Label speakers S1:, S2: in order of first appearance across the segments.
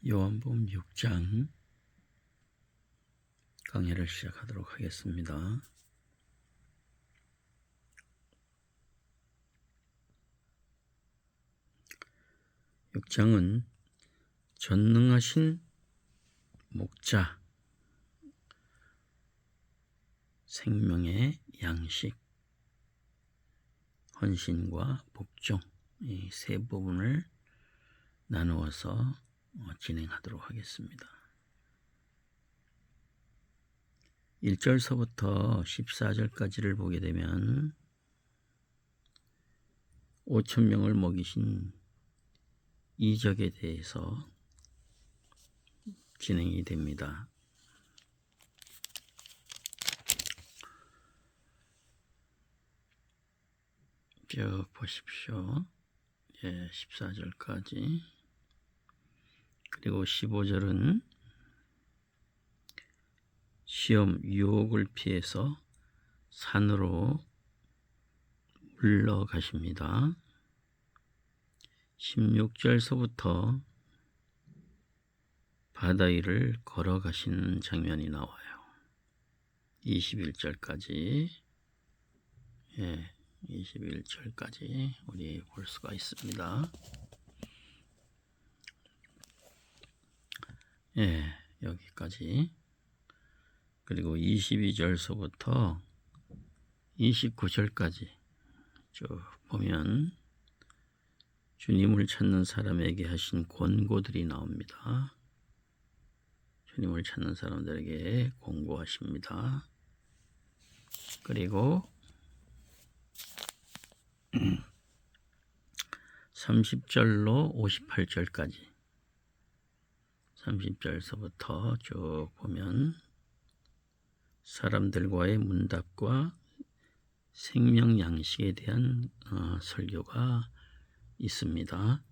S1: 요한복음 6장 강해를 시작하도록 하겠습니다. 육장은 전능하신 목자, 생명의 양식, 헌신과 복종, 이 세 부분을 나누어서 진행하도록 하겠습니다. 1절서부터 14절까지를 보게 되면 5,000명을 먹이신 이적에 대해서 진행이 됩니다. 쭉 보십시오. 14절까지. 그리고 15절은 시험 유혹을 피해서 산으로 물러가십니다. 16절서부터 바다 위를 걸어가시는 장면이 나와요. 21절까지 21절까지 우리 볼 수가 있습니다. 여기까지. 그리고 22절서부터 29절까지 쭉 보면 주님을 찾는 사람에게 하신 권고들이 나옵니다. 주님을 찾는 사람들에게 권고하십니다. 그리고 30절로 58절까지 30절서부터 쭉 보면 사람들과의 문답과 생명 양식에 대한 설교가 있습니다.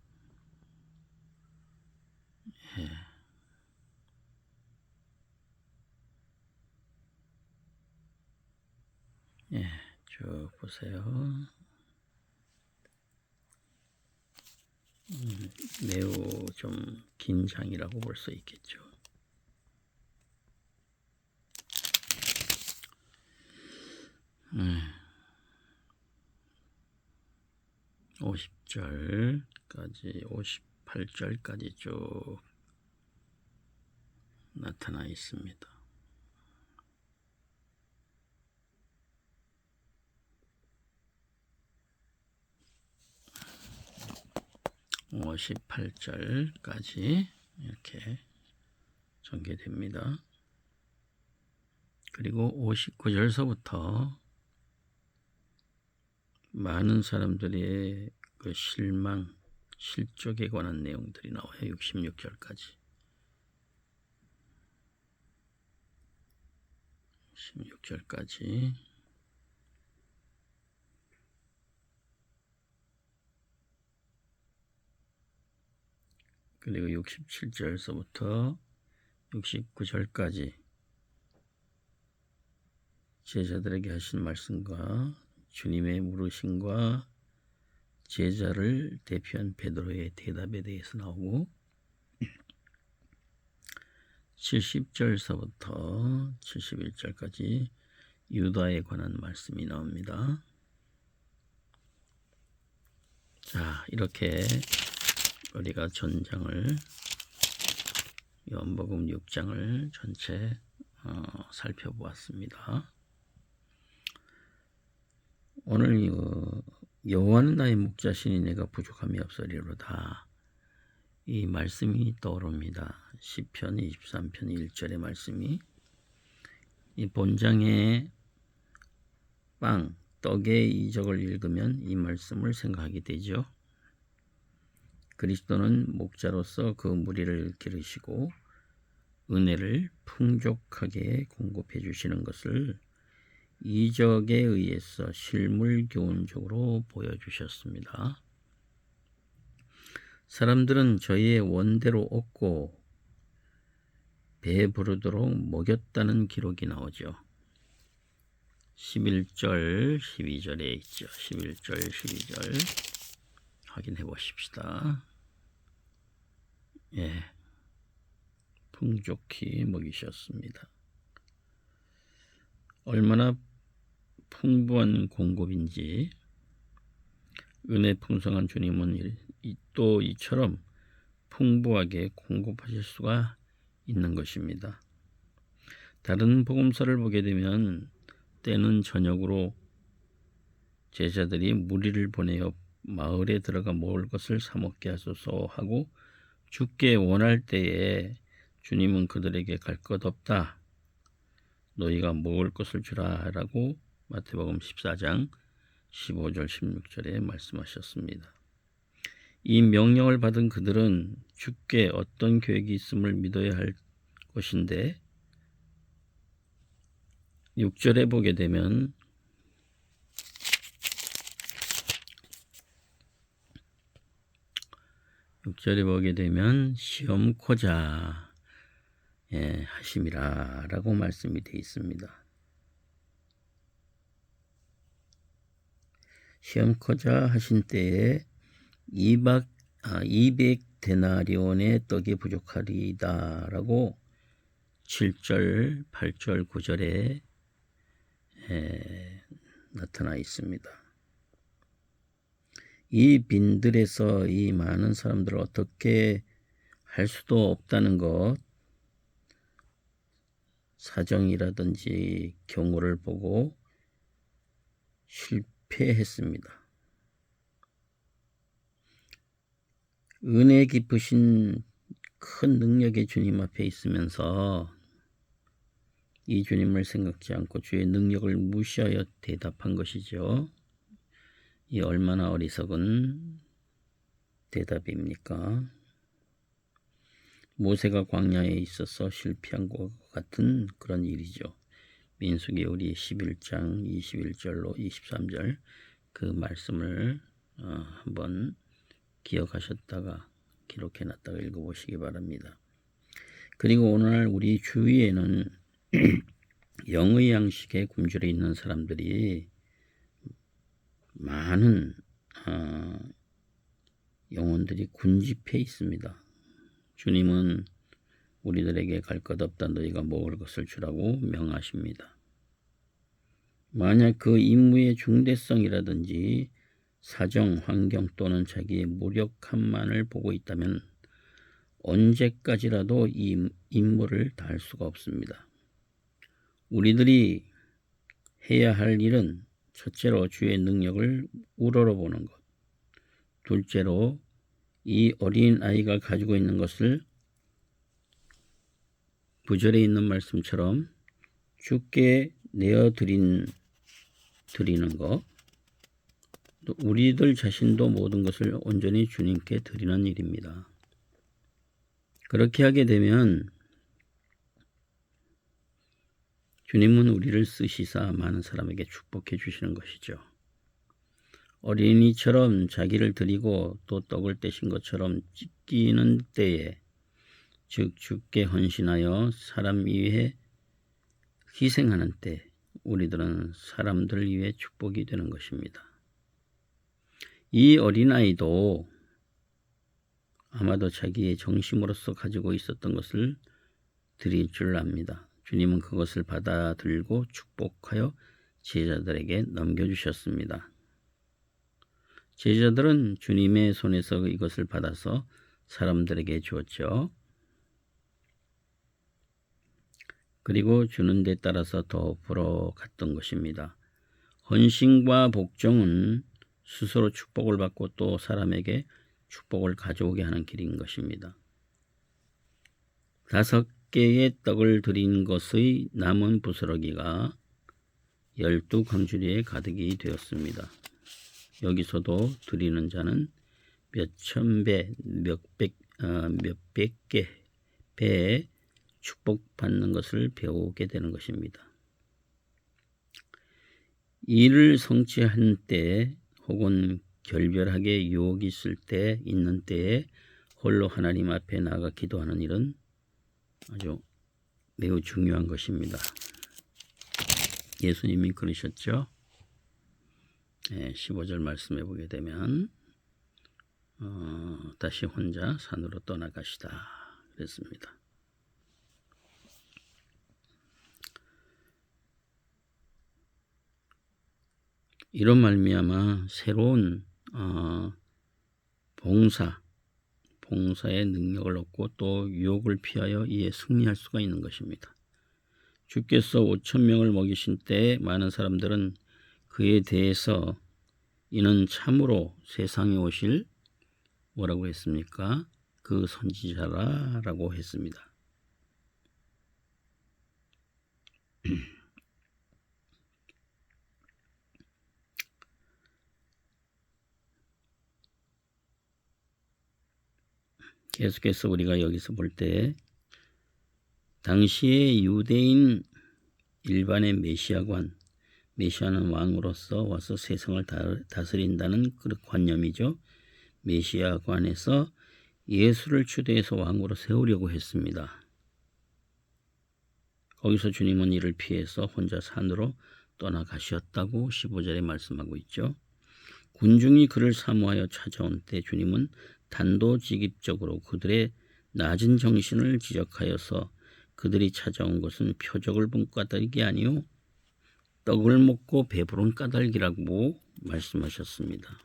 S1: 쭉 보세요. 매우 좀 긴 장이라고 볼 수 있겠죠. 50절까지 58절까지 쭉 나타나 있습니다. 58절까지 이렇게 전개됩니다. 그리고 59절서부터 많은 사람들의 그 실망, 실족에 관한 내용들이 나와요. 66절까지. 16절까지. 그리고 67절서부터 69절까지 제자들에게 하신 말씀과 주님의 물으심과 제자를 대표한 베드로의 대답에 대해서 나오고 70절서부터 71절까지 유다에 관한 말씀이 나옵니다. 자, 이렇게 우리가 전장을 요한복음 6장을 전체 살펴보았습니다. 오늘 여호와는 나의 목자시니 내가 부족함이 없으리로다. 이 말씀이 떠오릅니다. 시편 23편 1절의 말씀이 이 본장의 떡의 이적을 읽으면 이 말씀을 생각하게 되죠. 그리스도는 목자로서 그 무리를 기르시고 은혜를 풍족하게 공급해 주시는 것을 이적에 의해서 실물 교훈적으로 보여주셨습니다. 사람들은 저희의 원대로 얻고 배부르도록 먹였다는 기록이 나오죠. 11절, 12절에 있죠. 11절, 12절 확인해 보십시다. 풍족히 먹이셨습니다. 얼마나 풍부한 공급인지 은혜 풍성한 주님은 또 이처럼 풍부하게 공급하실 수가 있는 것입니다. 다른 복음서를 보게 되면 때는 저녁으로 제자들이 무리를 보내어 마을에 들어가 먹을 것을 사 먹게 하소서 하고 죽게 원할 때에 주님은 그들에게 갈 것 없다. 너희가 먹을 것을 주라 라고 마태복음 14장 15절 16절에 말씀하셨습니다. 이 명령을 받은 그들은 주께 어떤 계획이 있음을 믿어야 할 것인데 6절에 보게 되면 시험코자 하심이라 라고 말씀이 되어 있습니다. 시험코자 하신 때에 200데나리온의 떡이 부족하리다 라고 7절, 8절, 9절에 나타나 있습니다. 이 빈들에서 이 많은 사람들을 어떻게 할 수도 없다는 것, 사정이라든지 경우를 보고 실패했습니다. 은혜 깊으신 큰 능력의 주님 앞에 있으면서 이 주님을 생각지 않고 주의 능력을 무시하여 대답한 것이죠. 이 얼마나 어리석은 대답입니까? 모세가 광야에 있어서 실패한 것 같은 그런 일이죠. 민수기 우리 11장 21절로 23절 그 말씀을 한번 기억하셨다가 기록해놨다가 읽어보시기 바랍니다. 그리고 오늘 우리 주위에는 영의 양식에 굶주려 있는 사람들이 많은 영혼들이 군집해 있습니다. 주님은 우리들에게 갈 것 없다 너희가 먹을 것을 주라고 명하십니다. 만약 그 임무의 중대성이라든지 사정, 환경 또는 자기의 무력함만을 보고 있다면 언제까지라도 이 임무를 다할 수가 없습니다. 우리들이 해야 할 일은 첫째로 주의 능력을 우러러보는 것, 둘째로 이 어린 아이가 가지고 있는 것을 구절에 있는 말씀처럼 주께 내어 드리는 것, 또 우리들 자신도 모든 것을 온전히 주님께 드리는 일입니다. 그렇게 하게 되면 주님은 우리를 쓰시사 많은 사람에게 축복해 주시는 것이죠. 어린이처럼 자기를 드리고 또 떡을 떼신 것처럼 찢기는 때에 즉 주께 헌신하여 사람 위해 희생하는 때 우리들은 사람들 위해 축복이 되는 것입니다. 이 어린아이도 아마도 자기의 정심으로서 가지고 있었던 것을 드릴 줄 압니다. 주님은 그것을 받아들고 축복하여 제자들에게 넘겨주셨습니다. 제자들은 주님의 손에서 이것을 받아서 사람들에게 주었죠. 그리고 주는 데 따라서 더 불어갔던 것입니다. 헌신과 복종은 스스로 축복을 받고 또 사람에게 축복을 가져오게 하는 길인 것입니다. 5개의 떡을 드린 것의 남은 부스러기가 12광주리에 가득이 되었습니다. 여기서도 드리는 자는 몇천 배, 몇백 개 배에 축복받는 것을 배우게 되는 것입니다. 일을 성취한 때 혹은 결별하게 유혹이 있는 때에 홀로 하나님 앞에 나가 기도하는 일은 아주 매우 중요한 것입니다. 예수님이 그러셨죠. 15절 말씀해 보게 되면 다시 혼자 산으로 떠나가시다 그랬습니다. 이런 말미암아 새로운 봉사의 능력을 얻고 또 유혹을 피하여 이에 승리할 수가 있는 것입니다. 주께서 5,000명을 먹이신 때에 많은 사람들은 그에 대해서 이는 참으로 세상에 오실 뭐라고 했습니까? 그 선지자라고 했습니다. 계속해서 우리가 여기서 볼 때 당시의 유대인 일반의 메시아는 왕으로서 와서 세상을 다스린다는 그 관념이죠. 메시아관에서 예수를 추대해서 왕으로 세우려고 했습니다. 거기서 주님은 이를 피해서 혼자 산으로 떠나가셨다고 15절에 말씀하고 있죠. 군중이 그를 사모하여 찾아온 때 주님은 단도직입적으로 그들의 낮은 정신을 지적하여서 그들이 찾아온 것은 표적을 본 까닭이 아니요 떡을 먹고 배부른 까닭이라고 말씀하셨습니다.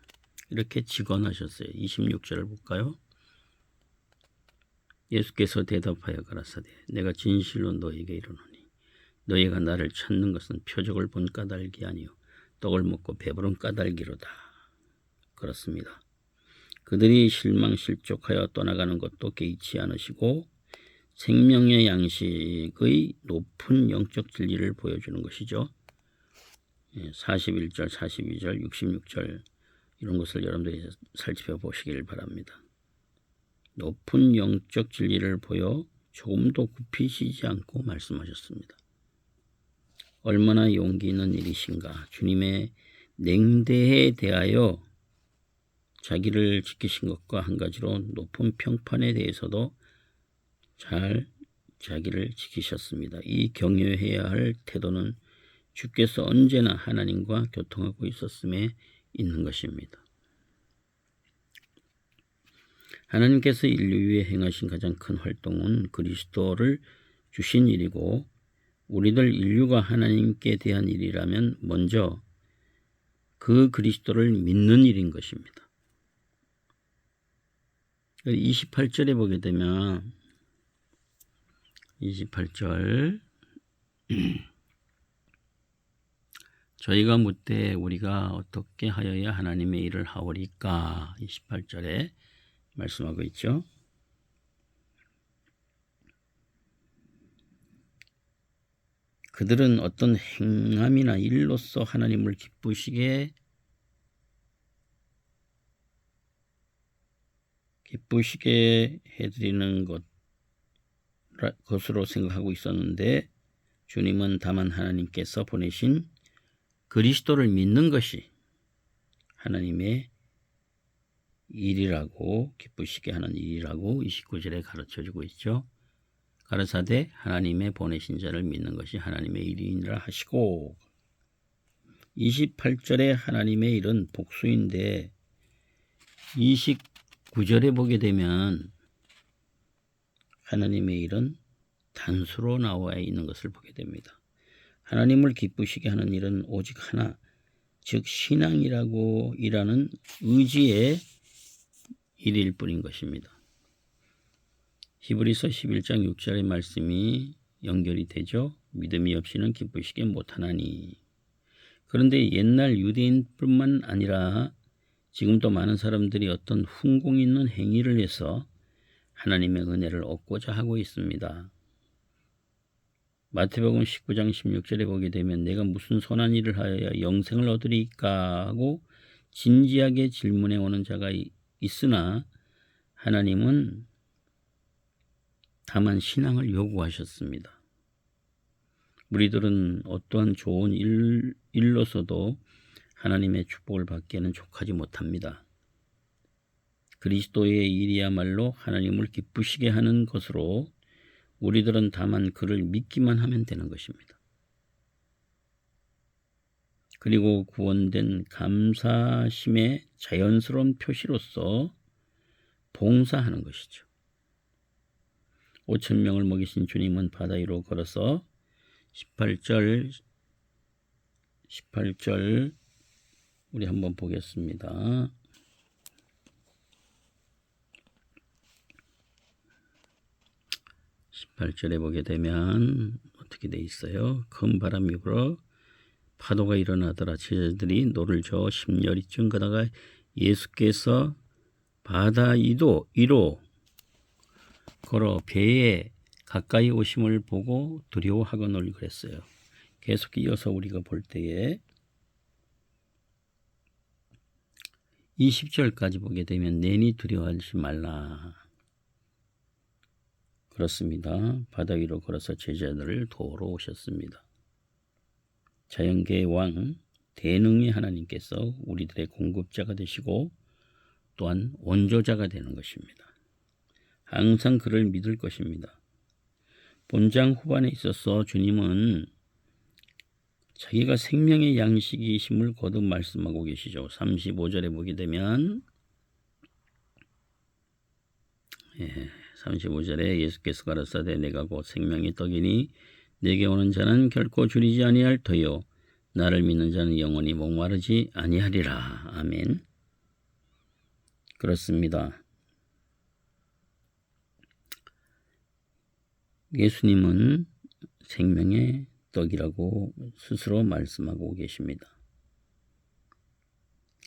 S1: 이렇게 직언하셨어요. 26절을 볼까요? 예수께서 대답하여 가라사대 내가 진실로 너에게 이르노니 너희가 나를 찾는 것은 표적을 본 까닭이 아니요 떡을 먹고 배부른 까닭이로다. 그렇습니다. 그들이 실망실족하여 떠나가는 것도 개의치 않으시고 생명의 양식의 높은 영적 진리를 보여주는 것이죠. 41절, 42절, 66절 이런 것을 여러분들이 살펴 보시길 바랍니다. 높은 영적 진리를 보여 조금도 굽히시지 않고 말씀하셨습니다. 얼마나 용기 있는 일이신가. 주님의 냉대에 대하여 자기를 지키신 것과 한 가지로 높은 평판에 대해서도 잘 자기를 지키셨습니다. 이 경외해야 할 태도는 주께서 언제나 하나님과 교통하고 있었음에 있는 것입니다. 하나님께서 인류 위에 행하신 가장 큰 활동은 그리스도를 주신 일이고 우리들 인류가 하나님께 대한 일이라면 먼저 그 그리스도를 믿는 일인 것입니다. 28절에 보게 되면 28절 저희가 묻되 우리가 어떻게 하여야 하나님의 일을 하오리까 28절에 말씀하고 있죠. 그들은 어떤 행함이나 일로서 하나님을 기쁘시게 해드리는 것으로 생각하고 있었는데 주님은 다만 하나님께서 보내신 그리스도를 믿는 것이 하나님의 일이라고 기쁘시게 하는 일이라고 29절에 가르쳐주고 있죠. 가르사대 하나님의 보내신 자를 믿는 것이 하나님의 일이니라 하시고 28절에 하나님의 일은 복수인데 29절에 보게 되면 하나님의 일은 단수로 나와 있는 것을 보게 됩니다. 하나님을 기쁘시게 하는 일은 오직 하나, 즉 신앙이라고 일하는 의지의 일일 뿐인 것입니다. 히브리서 11장 6절의 말씀이 연결이 되죠. 믿음이 없이는 기쁘시게 못하나니. 그런데 옛날 유대인뿐만 아니라 지금도 많은 사람들이 어떤 훈공 있는 행위를 해서 하나님의 은혜를 얻고자 하고 있습니다. 마태복음 19장 16절에 보게 되면 내가 무슨 선한 일을 하여야 영생을 얻으리까 하고 진지하게 질문해 오는 자가 있으나 하나님은 다만 신앙을 요구하셨습니다. 우리들은 어떠한 좋은 일로서도 하나님의 축복을 받기에는 족하지 못합니다. 그리스도의 일이야말로 하나님을 기쁘시게 하는 것으로 우리들은 다만 그를 믿기만 하면 되는 것입니다. 그리고 구원된 감사심의 자연스러운 표시로서 봉사하는 것이죠. 5,000명을 먹이신 주님은 바다 위로 걸어서 18절 우리 한번 보겠습니다. 18절에 보게 되면 어떻게 돼 있어요? 큰 바람이 불어 파도가 일어나더라. 제자들이 노를 저어 심려리쯤 가다가 예수께서 바다 위로 걸어 배에 가까이 오심을 보고 두려워하거늘 그랬어요. 계속 이어서 우리가 볼 때에 20절까지 보게 되면 내니 두려워하지 말라. 그렇습니다. 바다 위로 걸어서 제자들을 도우러 오셨습니다. 자연계의 왕 대능의 하나님께서 우리들의 공급자가 되시고 또한 원조자가 되는 것입니다. 항상 그를 믿을 것입니다. 본장 후반에 있어서 주님은 자기가 생명의 양식이심을 거듭 말씀하고 계시죠. 35절에 보게 되면 35절에 예수께서 가라사대 내가 곧 생명의 떡이니 내게 오는 자는 결코 줄이지 아니할 터요 나를 믿는 자는 영원히 목마르지 아니하리라. 아멘. 그렇습니다. 예수님은 생명의 떡이라고 스스로 말씀하고 계십니다.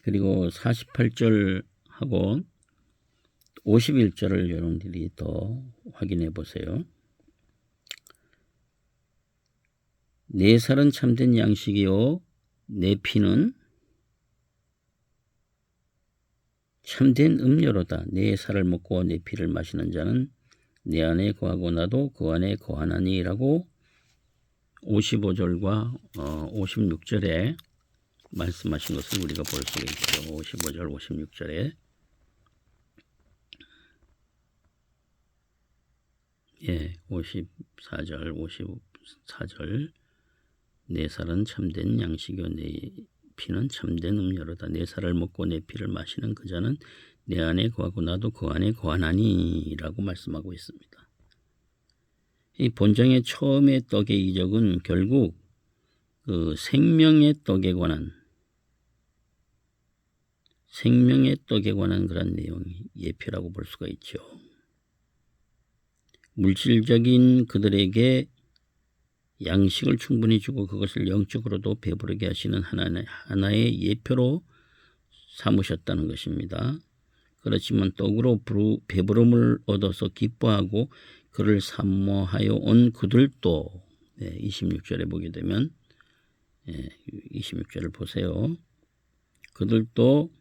S1: 그리고 48절하고 51절을 여러분들이 더 확인해 보세요. 내 살은 참된 양식이요 내 피는 참된 음료로다. 내 살을 먹고 내 피를 마시는 자는 내 안에 거하고 나도 그 안에 거하나니 라고 55절과 56절에 말씀하신 것을 우리가 볼 수가 있죠. 55절 56절에 54절 54절 내 살은 참된 양식이요 내 피는 참된 음료로다. 내 살을 먹고 내 피를 마시는 그 자는 내 안에 거하고 나도 그 안에 거하나니 라고 말씀하고 있습니다. 이 본장의 처음의 떡의 이적은 결국 그 생명의 떡에 관한 그런 내용이 예표라고 볼 수가 있죠. 물질적인 그들에게 양식을 충분히 주고 그것을 영적으로도 배부르게 하시는 하나의 예표로 삼으셨다는 것입니다. 그렇지만 떡으로 배부름을 얻어서 기뻐하고 그를 사모하여 온 그들도 26절에 보게 되면 26절을 보세요. 그들도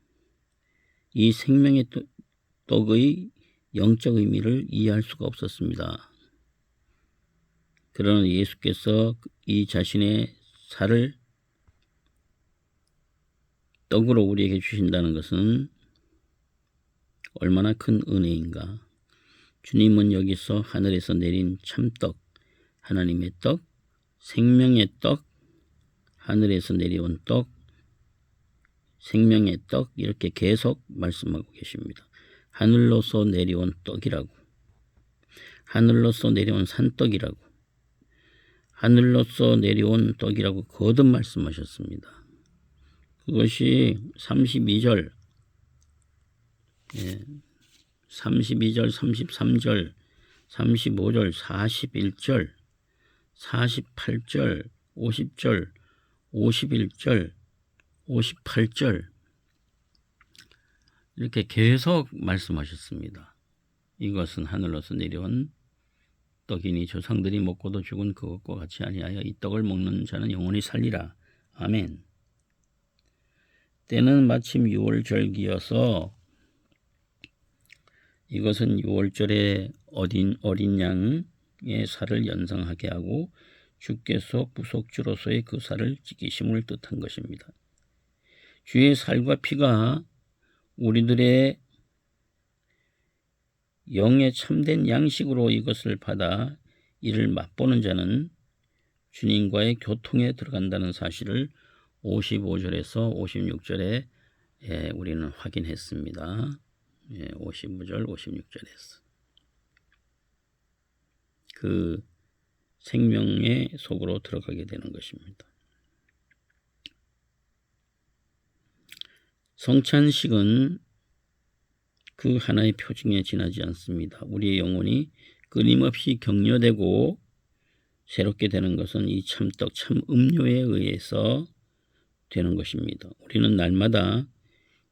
S1: 이 생명의 떡의 영적 의미를 이해할 수가 없었습니다. 그러나 예수께서 이 자신의 살을 떡으로 우리에게 주신다는 것은 얼마나 큰 은혜인가. 주님은 여기서 하늘에서 내린 참떡, 하나님의 떡, 생명의 떡, 하늘에서 내려온 떡, 생명의 떡 이렇게 계속 말씀하고 계십니다. 하늘로서 내려온 떡이라고, 하늘로서 내려온 산떡이라고, 하늘로서 내려온 떡이라고 거듭 말씀하셨습니다. 그것이 32절, 32절, 33절, 35절, 41절, 48절, 50절, 51절, 58절 이렇게 계속 말씀하셨습니다. 이것은 하늘로서 내려온 떡이니 조상들이 먹고도 죽은 그것과 같이 아니하여 이 떡을 먹는 자는 영원히 살리라. 아멘. 때는 마침 6월절기여서 이것은 6월절에 어린 양의 살을 연상하게 하고 주께서 구속주로서의 그 살을 지키심을 뜻한 것입니다. 주의 살과 피가 우리들의 영의 참된 양식으로 이것을 받아 이를 맛보는 자는 주님과의 교통에 들어간다는 사실을 55절에서 56절에 우리는 확인했습니다. 55절, 56절에서 그 생명의 속으로 들어가게 되는 것입니다. 성찬식은 그 하나의 표징에 지나지 않습니다. 우리의 영혼이 끊임없이 격려되고 새롭게 되는 것은 이 참떡, 참 음료에 의해서 되는 것입니다. 우리는 날마다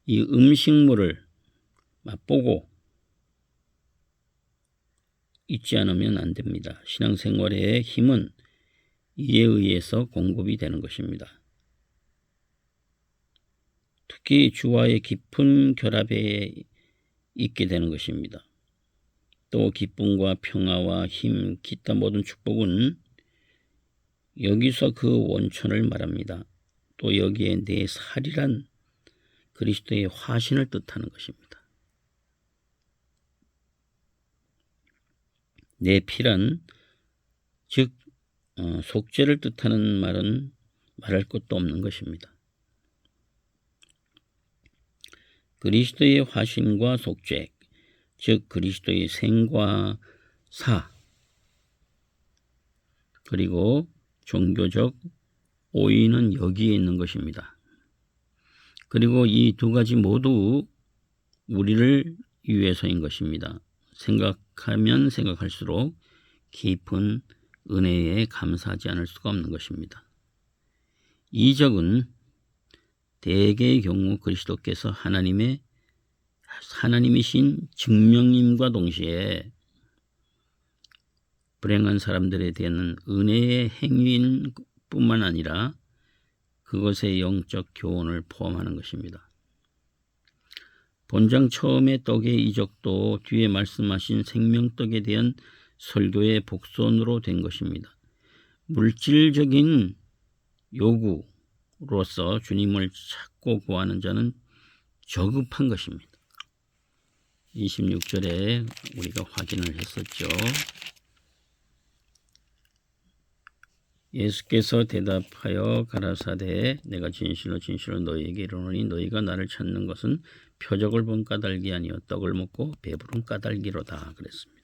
S1: 이 음식물을 맛보고 잊지 않으면 안 됩니다. 신앙생활의 힘은 이에 의해서 공급이 되는 것입니다. 특히 주와의 깊은 결합에 있게 되는 것입니다. 또 기쁨과 평화와 힘, 기타 모든 축복은 여기서 그 원천을 말합니다. 또 여기에 내 살이란 그리스도의 화신을 뜻하는 것입니다. 내 피란 즉 속죄를 뜻하는 말은 말할 것도 없는 것입니다. 그리스도의 화신과 속죄, 즉 그리스도의 생과 사, 그리고 종교적 오의는 여기에 있는 것입니다. 그리고 이 두 가지 모두 우리를 위해서인 것입니다. 생각하면 생각할수록 깊은 은혜에 감사하지 않을 수가 없는 것입니다. 이적은 대개의 경우 그리스도께서 하나님이신 증명임과 동시에 불행한 사람들에 대한 은혜의 행위인 뿐만 아니라 그것의 영적 교훈을 포함하는 것입니다. 본장 처음의 떡의 이적도 뒤에 말씀하신 생명떡에 대한 설교의 복선으로 된 것입니다. 물질적인 요구로서 주님을 찾고 구하는 자는 저급한 것입니다. 26절에 우리가 확인을 했었죠. 예수께서 대답하여 가라사대 내가 진실로 진실로 너희에게 이르노니 너희가 나를 찾는 것은 표적을 본 까닭이 아니요 떡을 먹고 배부른 까닭이로다 그랬습니다.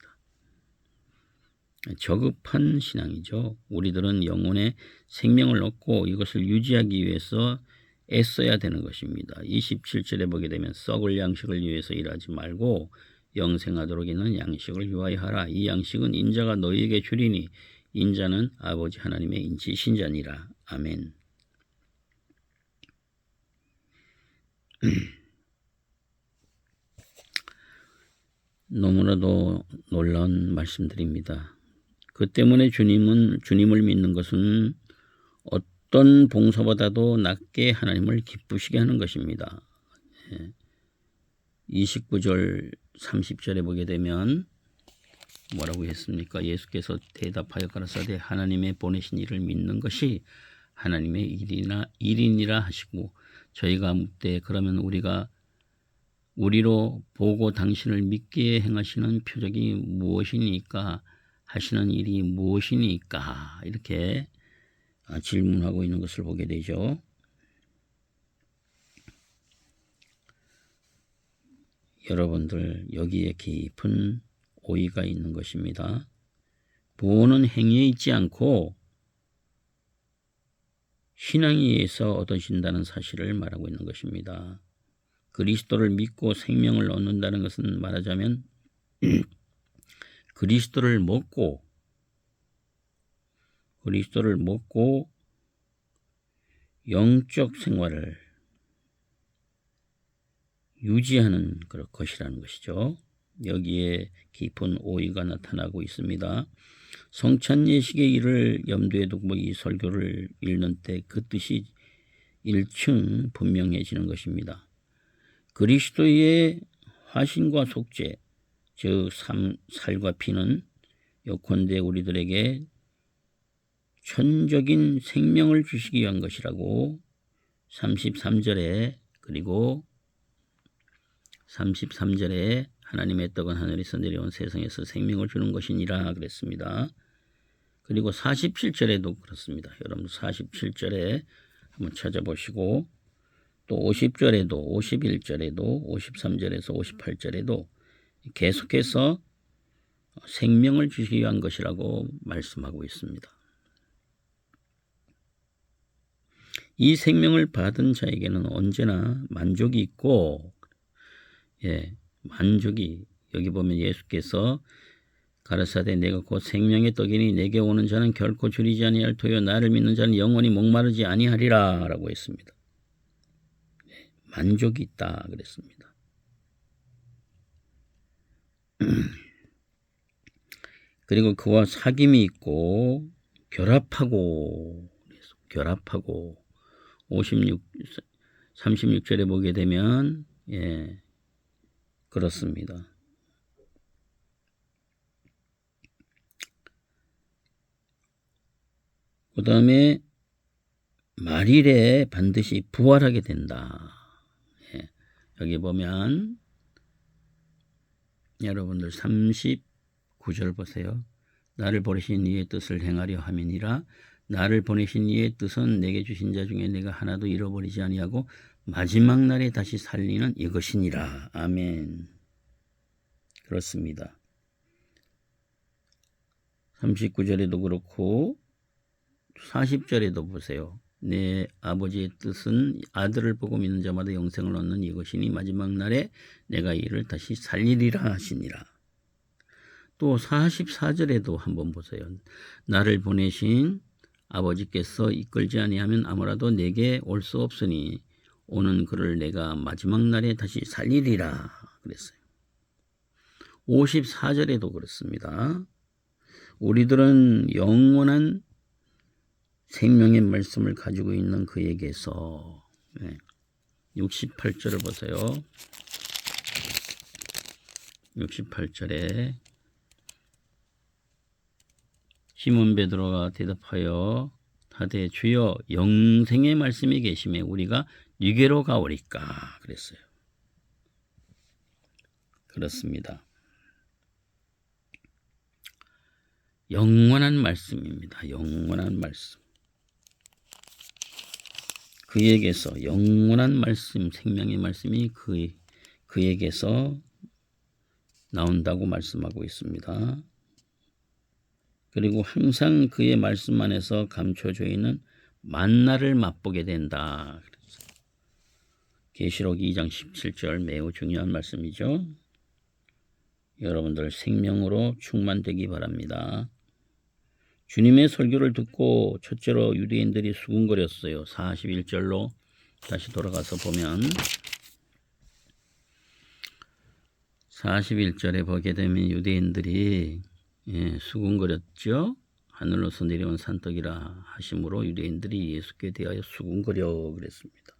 S1: 저급한 신앙이죠. 우리들은 영혼의 생명을 얻고 이것을 유지하기 위해서 애써야 되는 것입니다. 27절에 보게 되면 썩을 양식을 위해서 일하지 말고 영생하도록 있는 양식을 위하여 하라. 이 양식은 인자가 너희에게 주리니 인자는 아버지 하나님의 인치신 자니라. 아멘. 너무나도 놀라운 말씀들입니다. 그 때문에 주님을 믿는 것은 어떤 봉사보다도 낮게 하나님을 기쁘시게 하는 것입니다. 29절 30절에 보게 되면 뭐라고 했습니까? 예수께서 대답하여 가라사대 하나님의 보내신 이를 믿는 것이 하나님의 일이니라 하시고 저희가 묻되 그러면 우리로 보고 당신을 믿게 행하시는 표적이 무엇이니까 하시는 일이 무엇이니까 이렇게 질문하고 있는 것을 보게 되죠. 여러분들 여기에 깊은 오이가 있는 것입니다. 구원은 행위에 있지 않고 신앙에 의해서 얻어진다는 사실을 말하고 있는 것입니다. 그리스도를 믿고 생명을 얻는다는 것은 말하자면 그리스도를 먹고 영적 생활을 유지하는 그런 것이라는 것이죠. 여기에 깊은 오이가 나타나고 있습니다. 성찬 예식의 일을 염두에 두고 이 설교를 읽는 때 그 뜻이 일층 분명해지는 것입니다. 그리스도의 화신과 속죄, 즉 살과 피는 요컨대 우리들에게 천적인 생명을 주시기 위한 것이라고 33절에 그리고 33절에 하나님의 떡은 하늘에서 내려온 세상에서 생명을 주는 것이니라 그랬습니다. 그리고 47절에도 그렇습니다. 여러분 47절에 한번 찾아보시고 또 50절에도 51절에도 53절에서 58절에도 계속해서 생명을 주시기 위한 것이라고 말씀하고 있습니다. 이 생명을 받은 자에게는 언제나 만족이 있고, 만족이, 여기 보면 예수께서 가라사대 내가 곧 생명의 떡이니 내게 오는 자는 결코 줄이지 아니할 터요 나를 믿는 자는 영원히 목마르지 아니하리라 라고 했습니다. 만족이 있다 그랬습니다. 그리고 그와 사귐이 있고 결합하고 36절에 보게 되면 그렇습니다. 그 다음에 말일에 반드시 부활하게 된다. 여기 보면 여러분들 39절 보세요. 나를 보내신 이의 뜻을 행하려 함이니라. 나를 보내신 이의 뜻은 내게 주신 자 중에 내가 하나도 잃어버리지 아니하고 마지막 날에 다시 살리는 이것이니라. 아멘. 그렇습니다. 39절에도 그렇고 40절에도 보세요. 내 아버지의 뜻은 아들을 보고 믿는 자마다 영생을 얻는 이것이니 마지막 날에 내가 이를 다시 살리리라 하시니라. 또 44절에도 한번 보세요. 나를 보내신 아버지께서 이끌지 아니하면 아무라도 내게 올 수 없으니 오는 그를 내가 마지막 날에 다시 살리리라 그랬어요. 54절에도 그렇습니다. 우리들은 영원한 생명의 말씀을 가지고 있는 그에게서 68절을 보세요. 68절에 시몬 베드로가 대답하여 하되 주여 영생의 말씀이 계심에 우리가 니게로 가오리까 그랬어요. 그렇습니다. 영원한 말씀입니다. 영원한 말씀. 그에게서 영원한 말씀, 생명의 말씀이 그에게서 나온다고 말씀하고 있습니다. 그리고 항상 그의 말씀 안에서 감춰져 있는 만나를 맛보게 된다. 계시록 2장 17절 매우 중요한 말씀이죠. 여러분들 생명으로 충만되기 바랍니다. 주님의 설교를 듣고 첫째로 유대인들이 수군거렸어요. 41절로 다시 돌아가서 보면 41절에 보게 되면 유대인들이 수군거렸죠. 하늘로서 내려온 산떡이라 하심으로 유대인들이 예수께 대하여 수군거려 그랬습니다.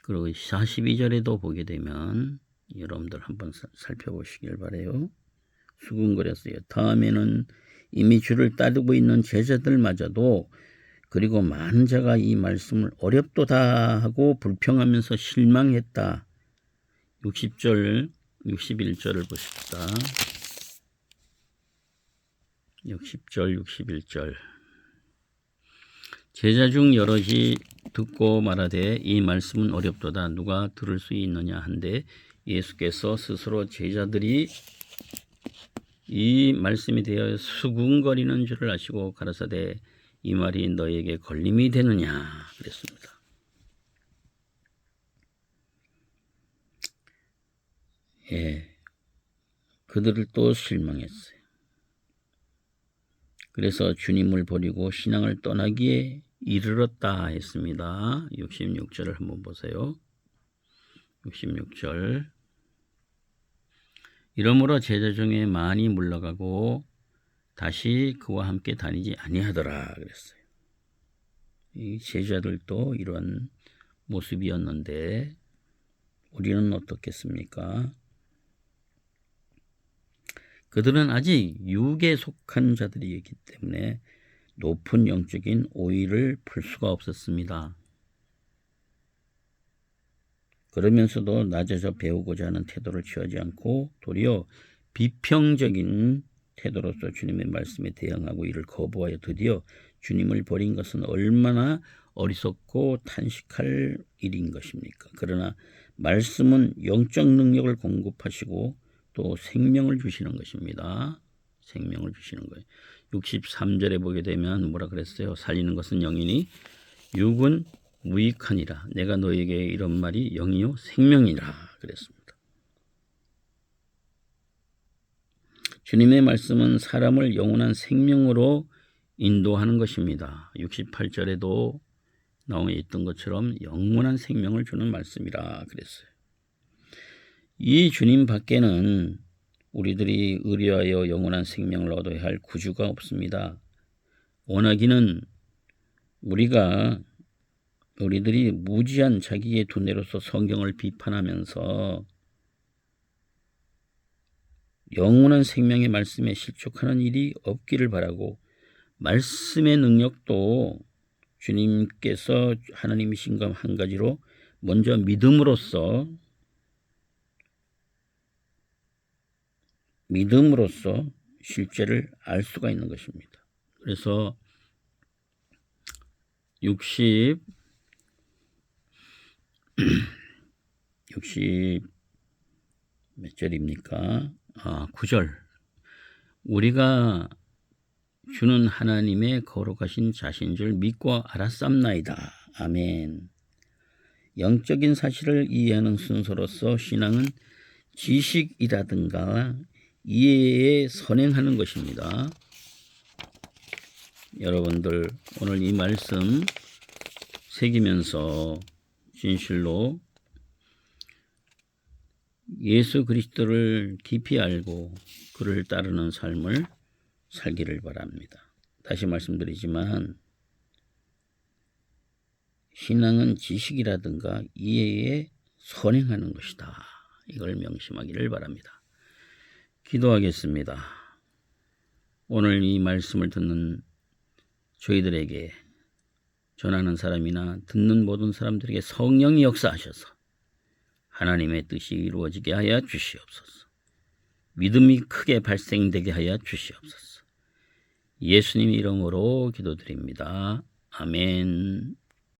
S1: 그리고 42절에도 보게 되면 여러분들 한번 살펴보시길 바라요. 수군거렸어요. 다음에는 이미 주를 따르고 있는 제자들마저도 그리고 많은 자가 이 말씀을 어렵도다 하고 불평하면서 실망했다. 60절, 61절을 보십시다. 60절, 61절. 제자 중 여럿이 듣고 말하되 이 말씀은 어렵도다 누가 들을 수 있느냐 한데 예수께서 스스로 제자들이 이 말씀에 대하여 수군거리는 줄을 아시고 가라사대 이 말이 너에게 걸림이 되느냐 그랬습니다. 그들을 또 실망했어요. 그래서 주님을 버리고 신앙을 떠나기에 이르렀다 했습니다. 66절을 한번 보세요. 66절. 이러므로 제자 중에 많이 물러가고 다시 그와 함께 다니지 아니하더라 그랬어요. 이 제자들도 이런 모습이었는데 우리는 어떻겠습니까? 그들은 아직 육에 속한 자들이기 때문에 높은 영적인 오의를 풀 수가 없었습니다. 그러면서도 낮아져 배우고자 하는 태도를 취하지 않고 도리어 비평적인 태도로서 주님의 말씀에 대응하고 이를 거부하여 드디어 주님을 버린 것은 얼마나 어리석고 탄식할 일인 것입니까? 그러나 말씀은 영적 능력을 공급하시고 또 생명을 주시는 것입니다. 생명을 주시는 거예요. 63절에 보게 되면 뭐라 그랬어요? 살리는 것은 영이니 육은 무익하니라. 내가 너에게 이런 말이 영이요 생명이라 그랬습니다. 주님의 말씀은 사람을 영원한 생명으로 인도하는 것입니다. 68절에도 나와 있던 것처럼 영원한 생명을 주는 말씀이라 그랬어요. 이 주님 밖에는 우리들이 의뢰하여 영원한 생명을 얻어야 할 구주가 없습니다. 원하기는 우리들이 무지한 자기의 두뇌로서 성경을 비판하면서 영원한 생명의 말씀에 실족하는 일이 없기를 바라고, 말씀의 능력도 주님께서 하나님이신 것 한 가지로 먼저 믿음으로써 실제를 알 수가 있는 것입니다. 그래서 60 몇 절입니까? 9절. 우리가 주는 하나님의 거룩하신 자신 줄 믿고 알았삼나이다. 아멘. 영적인 사실을 이해하는 순서로서 신앙은 지식이라든가 이해에 선행하는 것입니다. 여러분들 오늘 이 말씀 새기면서 진실로 예수 그리스도를 깊이 알고 그를 따르는 삶을 살기를 바랍니다. 다시 말씀드리지만 신앙은 지식이라든가 이해에 선행하는 것이다. 이걸 명심하기를 바랍니다. 기도하겠습니다. 오늘 이 말씀을 듣는 저희들에게, 전하는 사람이나 듣는 모든 사람들에게 성령이 역사하셔서 하나님의 뜻이 이루어지게 하여 주시옵소서. 믿음이 크게 발생되게 하여 주시옵소서. 예수님 이름으로 기도드립니다. 아멘.